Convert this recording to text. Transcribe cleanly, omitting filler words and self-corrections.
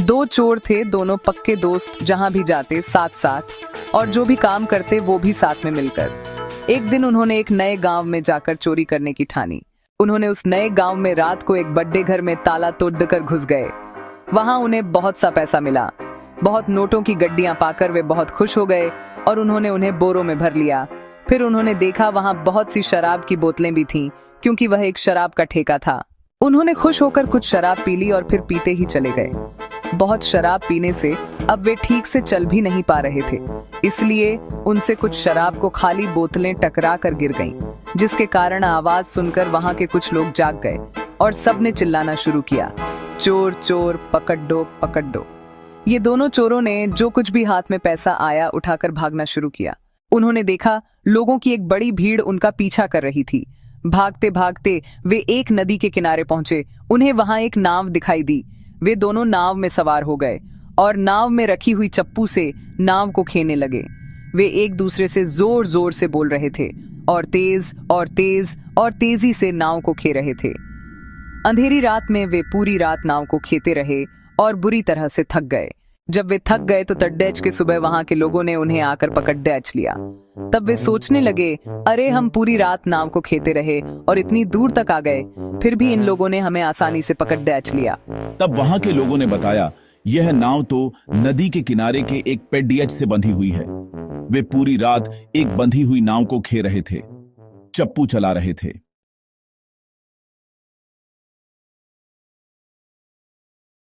दो चोर थे, दोनों पक्के दोस्त, जहां भी जाते साथ साथ और जो भी काम करते वो भी साथ में मिलकर। एक दिन उन्होंने एक नए गांव में जाकर चोरी करने की ठानी। उन्होंने उस नए गांव में रात को एक बड़े घर में ताला तोड़कर घुस गए। वहां उन्हें बहुत सा पैसा मिला। बहुत नोटों की गड्डियां पाकर वे बहुत खुश हो गए और उन्होंने उन्हें बोरों में भर लिया। फिर उन्होंने देखा वहां बहुत सी शराब की बोतलें भी थीं, क्योंकि वह एक शराब का ठेका था। उन्होंने खुश होकर कुछ शराब पी ली और फिर पीते ही चले गए। बहुत शराब पीने से अब वे ठीक से चल भी नहीं पा रहे थे, इसलिए उनसे कुछ शराब को खाली बोतलें टकरा कर गिर गईं, जिसके कारण आवाज सुनकर वहां के कुछ लोग जाग गए और सबने चिल्लाना शुरू किया, चोर चोर, पकड़ दो पकड़ दो। ये दोनों चोरों ने जो कुछ भी हाथ में पैसा आया उठाकर भागना शुरू किया। उन्होंने देखा लोगों की एक बड़ी भीड़ उनका पीछा कर रही थी। भागते भागते वे एक नदी के किनारे पहुंचे। उन्हें वहां एक नाव दिखाई दी। वे दोनों नाव में सवार हो गए और नाव में रखी हुई चप्पू से नाव को खेने लगे। वे एक दूसरे से जोर जोर से बोल रहे थे और तेज और तेज और तेजी से नाव को खे रहे थे। अंधेरी रात में वे पूरी रात नाव को खेते रहे और बुरी तरह से थक गए। जब वे थक गए तो तड्डेच के सुबह वहां के लोगों ने उन्हें आकर पकड़ दैच लिया। तब वे सोचने लगे, अरे हम पूरी रात नाव को खेते रहे और इतनी दूर तक आ गए, फिर भी इन लोगों ने हमें आसानी से पकड़ दैच लिया। तब वहां के लोगों ने बताया, यह नाव तो नदी के किनारे के एक पेडियच से बंधी हुई है। वे पूरी रात एक बंधी हुई नाव को खे रहे थे, चप्पू चला रहे थे।